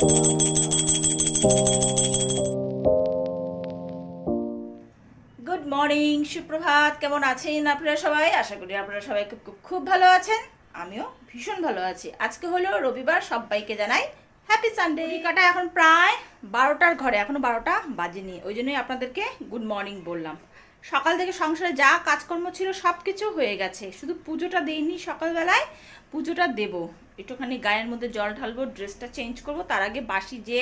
Good morning, সুপ্রভাত। কেমন আছেন আপনারা সবাই? আশা করি আপনারা সবাই খুব ভালো আছেন। আমিও ভীষণ ভালো আছি। আজকে হলো রবিবার, সবাইকে জানাই হ্যাপি সানডে। কাটা এখন প্রায় 12টার ঘরে, এখনো 12টা বাজেনি, ওই জন্যই আপনাদেরকে গুড মর্নিং বললাম। সকাল থেকে সংসারে যা কাজকর্ম ছিল সব কিছু হয়ে গেছে, শুধু পুজোটা দিইনি। সকালবেলায় পুজোটা দেব, একটুখানি গায়ের মধ্যে জল ঢালবো, ড্রেসটা চেঞ্জ করব। তার আগে বাসি যে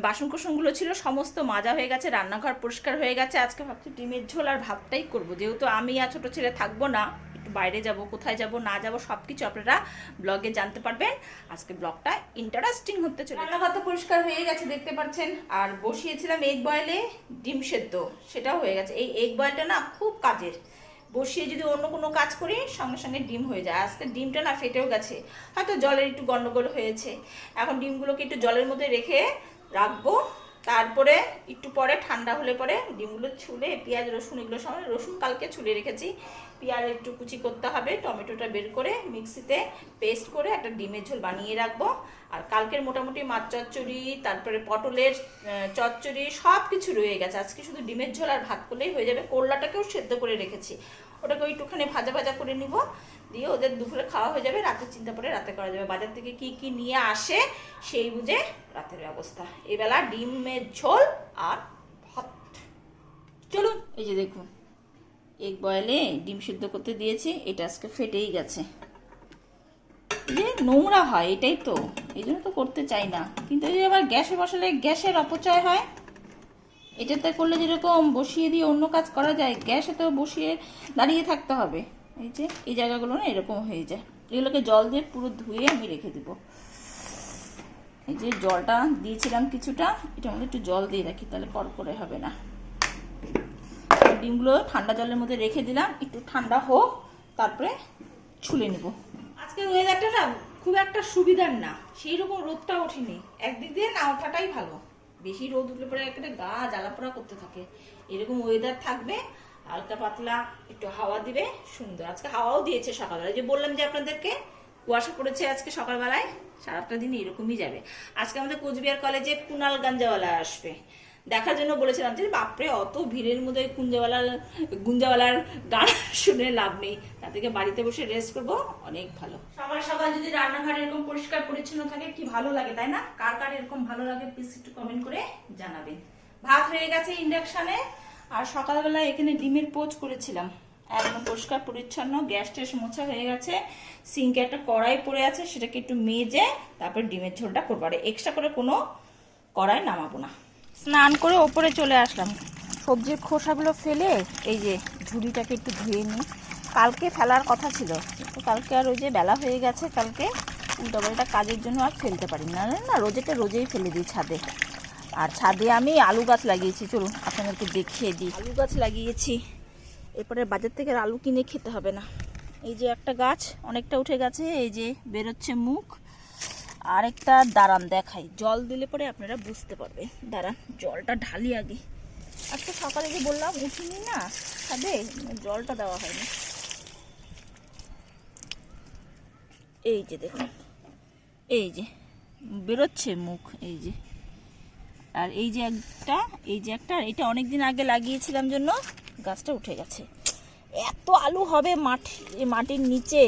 বাসন কোসনগুলো ছিল সমস্ত মাজা হয়ে গেছে, রান্নাঘর পরিষ্কার হয়ে গেছে। আজকে ভাবছি ডিমের ঝোল আর ভাতটাই করব, যেহেতু আমি আর ছোটো ছেলে থাকবো না, একটু বাইরে যাব, কোথায় যাব না যাব সব কিছু আপনারা ব্লগে জানতে পারবেন। আজকে ব্লগটা ইন্টারেস্টিং হতে চলে। রান্নাঘর তো পরিষ্কার হয়ে গেছে দেখতে পাচ্ছেন, আর বসিয়েছিলাম এগ বয়েলে ডিম সেদ্ধ, সেটাও হয়ে গেছে। এই এগ বয়েলটা না খুব কাজের, বসিয়ে যদি অন্য কোনো কাজ করি সঙ্গে সঙ্গে ডিম হয়ে যায়। আজকে ডিমটা না ফেটেও গেছে, হয়তো জলের একটু গন্ডগোল হয়েছে। এখন ডিমগুলোকে একটু জলের মধ্যে রেখে রাখবো, তারপরে একটু পরে ঠান্ডা হলে পরে ডিমগুলো ছুলে পেঁয়াজ রসুন এগুলো সময়, রসুন কালকে ছুলে রেখেছি, পেঁয়াজ একটু কুচি করতে হবে, টমেটোটা বের করে মিক্সিতে পেস্ট করে একটা ডিমের ঝোল বানিয়ে রাখবো। আর কালকের মোটামুটি মাছ চচ্চড়ি, তারপরে পটলের চচ্চড়ি সব কিছু রয়ে গেছে। আজকে শুধু ডিমের ঝোল আর ভাত করলেই হয়ে যাবে। করলাটাকেও সেদ্ধ করে রেখেছি, ওটাকে একটুখানি ভাজা ভাজা করে নিব, দিয়ে ওদের দুপুরে খাওয়া হয়ে যাবে। রাতের চিন্তা করে রাতে করা যাবে। বাজার থেকে কি কি নিয়ে আসে সেই বুঝে রাতের ব্যবস্থা। এবেলা ডিমের ঝোল আর ভাত। চলুন, এই যে দেখুন এগ বয়েলে ডিম সিদ্ধ করতে দিয়েছি, এটা আজকে ফেটেই গেছে। যে নোংরা হয় এটাই তো, এই জন্য তো করতে চাই না। কিন্তু এই আবার গ্যাসে বসালে গ্যাসের অপচয় হয়। এটাতে করলে যেরকম বসিয়ে দিয়ে অন্য কাজ করা যায়, গ্যাসে তো বসিয়ে দাঁড়িয়ে থাকতে হবে। এই যে এই জায়গাগুলো না এরকম হয়ে যায়, এগুলোকে জল দিয়ে পুরো ধুয়ে আমি রেখে দিব। এই যে জলটা দিয়েছিলাম কিছুটা, এটার মধ্যে একটু জল দিয়ে রাখি, তাহলে কড়কড়ে হবে না। ডিমগুলো ঠান্ডা জলের মধ্যে রেখে দিলাম, একটু ঠান্ডা হোক, তারপরে ছুলে নিব। আজকে ওয়েদারটা না খুব একটা সুবিধার না, সেই রকম রোদটা ওঠেনি। একদিক দিয়ে না ওঠাটাই ভালো, বেশি রোদ উঠলে পরে একটা গা জ্বালাপোড়া করতে থাকে। এরকম ওয়েদার থাকবে, হালকা পাতলা একটু হাওয়া দিবে, সুন্দর। আজকে হাওয়াও দিয়েছে সকালবেলায়, যে বললাম যে আপনাদেরকে কুয়াশা পড়েছে আজকে সকালবেলায়, সারাটা দিন এরকমই যাবে। আজকে আমাদের কোচবিহার কলেজে কুনাল গাঞ্জাওয়ালা আসবে, দেখার জন্য বলেছিলাম। যে বাপরে অত ভিড়ের মধ্যে গুঞ্জাওয়ালার গান শুনে লাভ নেই, তার থেকে বাড়িতে বসে রেস্ট করবো, অনেক ভালো। সকাল সকাল যদি রান্নাঘর এরকম পরিষ্কার পরিচ্ছন্ন থাকে কি ভালো লাগে, তাই না? কার কার এরকম ভালো লাগে প্লিজ একটু কমেন্ট করে জানাবেন। ভাত হয়ে গেছে ইন্ডাকশনে, আর সকালবেলা এখানে ডিমের পোচ করেছিলাম, একদম পরিষ্কার পরিচ্ছন্ন, গ্যাস ট্যাস মোছা হয়ে গেছে। সিঙ্কে একটা কড়াই পড়ে আছে, সেটাকে একটু মেজে তারপর ডিমের ঝোলটা করবো। আর এক্সট্রা করে কোনো কড়াই নামাবো না। স্নান করে ওপরে চলে আসলাম, সবজির খোসাগুলো ফেলে এই যে ঝুড়িটাকে একটু ধুয়ে নিই। কালকে ফেলার কথা ছিল, কিন্তু কালকে আর ওই যে বেলা হয়ে গেছে, কালকে উল্টোপাল্টা কাজের জন্য আর ফেলতে পারি না। না রোজেই ফেলে দিই ছাদে। আর ছাদে আমি আলু গাছ লাগিয়েছি, চলুন আপনাদেরকে দেখিয়ে দিই। আলু গাছ লাগিয়েছি, এরপরে বাজার থেকে আলু কিনে খেতে হবে না। এই যে একটা গাছ অনেকটা উঠে গেছে, এই যে বেরোচ্ছে মুখ। আরেকটা দাঁড়ান দেখাই, জল দিলে পরে আপনারা বুঝতে পারবেন। দাঁড়ান জলটা ঢালি আগে। আজকে সকালে যে বললাম উঠিনি না ছাদে, জলটা দেওয়া হয়নি। এই যে দেখুন, এই যে বেরোচ্ছে মুখ, এই যে। আর এই যে একটা এটা অনেকদিন আগে লাগিয়েছিলাম জন্য গাছটা উঠে গেছে। এত আলু হবে মাটির নিচে,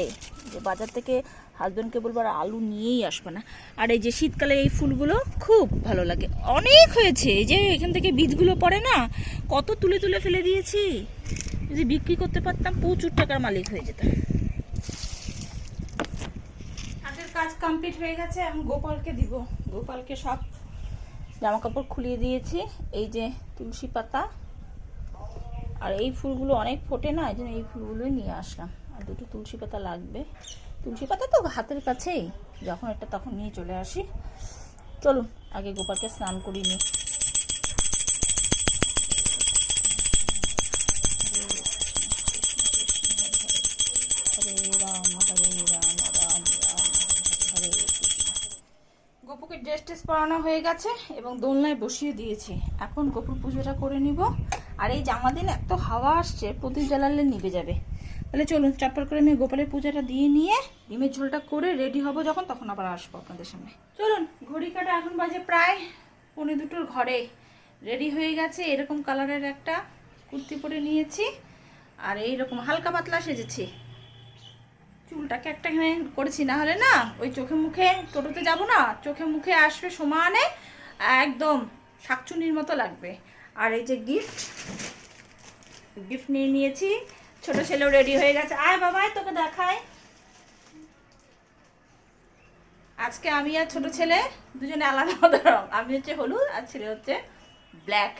যে বাজার থেকে হাজব্যান্ডকে বলবো আর আলু নিয়েই আসবে না। আর এই যে শীতকালে এই ফুলগুলো খুব ভালো লাগে, অনেক হয়েছে। এই যে এখান থেকে বীজগুলো পড়ে না, কত তুলে তুলে ফেলে দিয়েছি। যদি বিক্রি করতে পারতাম প্রচুর টাকার মালিক হয়ে যেতাম। হাতের কাজ কমপ্লিট হয়ে গেছে, এখন গোপালকে দিব। গোপালকে সব জামা কাপড় খুলিয়ে দিয়েছি। এই যে তুলসী পাতা, আর এই ফুলগুলো অনেক ফোটে না, এই জন্য এই ফুলগুলোই নিয়ে আসলাম। আর দুটো তুলসী পাতা লাগবে, তুলসী পাতা তো হাতের কাছেই, যখন একটা তখন নিয়ে চলে আসি। চলুন আগে গোপালকে স্নান করিয়ে নিই। গোপুকে ড্রেস টেস পরানো হয়ে গেছে এবং দোলনায় বসিয়ে দিয়েছি। এখন গোপুর পুজোটা করে নিব। আর এই জামা দিন এত হাওয়া আসছে, প্রদীপ জ্বালালে নিভে যাবে, তাহলে চলুন চটপট করে আমি গোপালের পূজাটা দিয়ে নিয়ে ডিমের ঝোলটা করে রেডি হব যখন, তখন আবার আসবো আপনাদের সামনে। চলুন, ঘড়ি কাটা এখন বাজে প্রায় 1:45 ঘরে। রেডি হয়ে গেছে, এরকম কালারের একটা কুর্তি পরে নিয়েছি আর এইরকম হালকা পাতলা সেজেছি। চুলটাকে একটা এখানে করেছি, না হলে না ওই চোখে মুখে টোটোতে যাব না, চোখে মুখে আসবে সমানে, একদম শাকচুনির মতো লাগবে। আর এই যে গিফট নিয়ে নিয়েছি, ছোট ছেলেও রেডি হয়ে গেছে। আয় বাবাই তোকে দেখায়, আজকে আমি আর ছোট ছেলে দুজনে আলাদা আলাদা রং, আমি হচ্ছে হলুদ আর ছেলে হচ্ছে ব্ল্যাক।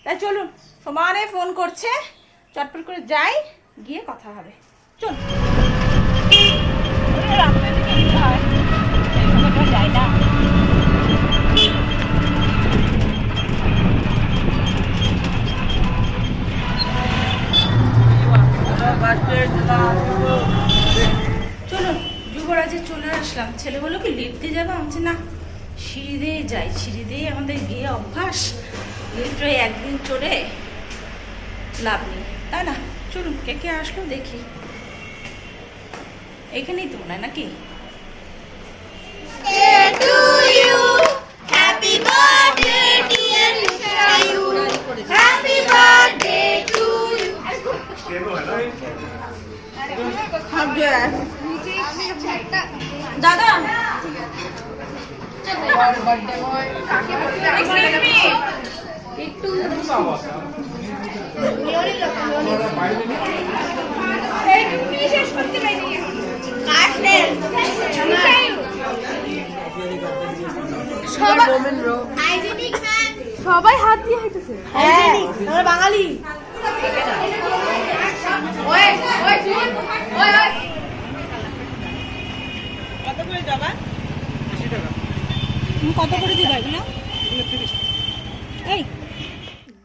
তাই চলুন, সমানে ফোন করছে, চটপট করে যাই, গিয়ে কথা হবে। চল যাই না, চলুন। যুবরাজে চলে আসলাম, ছেলে বললো কি লিফট দিয়ে যাবো, আমি না সিঁড়ি দিয়ে যাই, সিঁড়ি দিয়ে আমাদের গিয়ে অভ্যাস, লিফটে একদিন চড়ে লাভ নেই, তাই না? চলুন, কে কে আসলো দেখি, এখানেই তো মনে হয় নাকি। দাদা একটু সবাই হাত দিয়ে হাইতেছে, আমরা বাঙালি। কত করে দিবা এগুলো? এই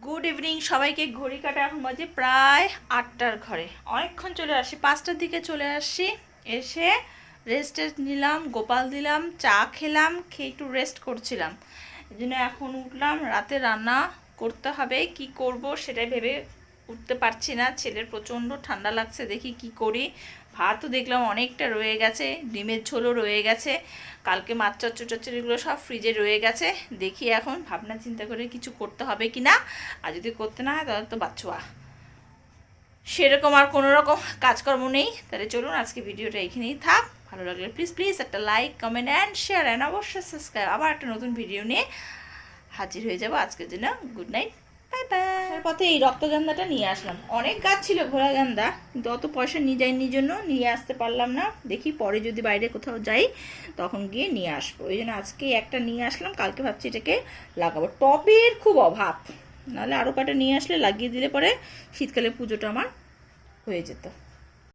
গুড ইভিনিং সবাইকে। ঘড়ি কাটা এখন বাজে প্রায় 8টার ঘরে। অনেকক্ষণ চলে আসি, 5টার দিকে চলে আসি, এসে রেস্ট নিলাম, গোপাল দিলাম, চা খেলাম, খেয়ে একটু রেস্ট করছিলাম। এই জন্য এখন উঠলাম, রাতে রান্না করতে হবে, কি করব সেটাই ভেবে উঠতে পারছি না। ছেলের প্রচণ্ড ঠান্ডা লাগছে, দেখি কি করি। ভাতও দেখলাম অনেকটা রয়ে গেছে, ডিমের ঝোলও রয়ে গেছে, কালকে মাছ চচ্চড়িগুলো সব ফ্রিজে রয়ে গেছে। দেখি এখন ভাবনা চিন্তা করে কিছু করতে হবে কি না, আর যদি করতে না হয় তাহলে তো বাচ্চা সেরকম আর কোনো রকম কাজকর্ম নেই। তাহলে চলুন আজকে ভিডিওটা এখানেই থাক। ভালো লাগলে প্লিজ একটা like, comment and share and অবশ্যই সাবস্ক্রাইব। আবার একটা নতুন ভিডিও নিয়ে হাজির হয়ে যাবো। আজকের জন্য গুড নাইট, বাই বাই। পথে এই রক্তগেন্দাটা নিয়ে আসলাম, অনেক গাছ ছিল ঘোড়া গেন্দা, কিন্তু অত পয়সা নিয়ে যাইনি জন্য নিয়ে আসতে পারলাম না। দেখি পরে যদি বাইরে কোথাও যাই তখন গিয়ে নিয়ে আসবো, ওই জন্য আজকে একটা নিয়ে আসলাম, কালকে ভাবছি এটাকে লাগাবো। টবের খুব অভাব, নাহলে আরও কটা নিয়ে আসলে লাগিয়ে দিলে পরে শীতকালে পুজোটা আমার হয়ে যেত।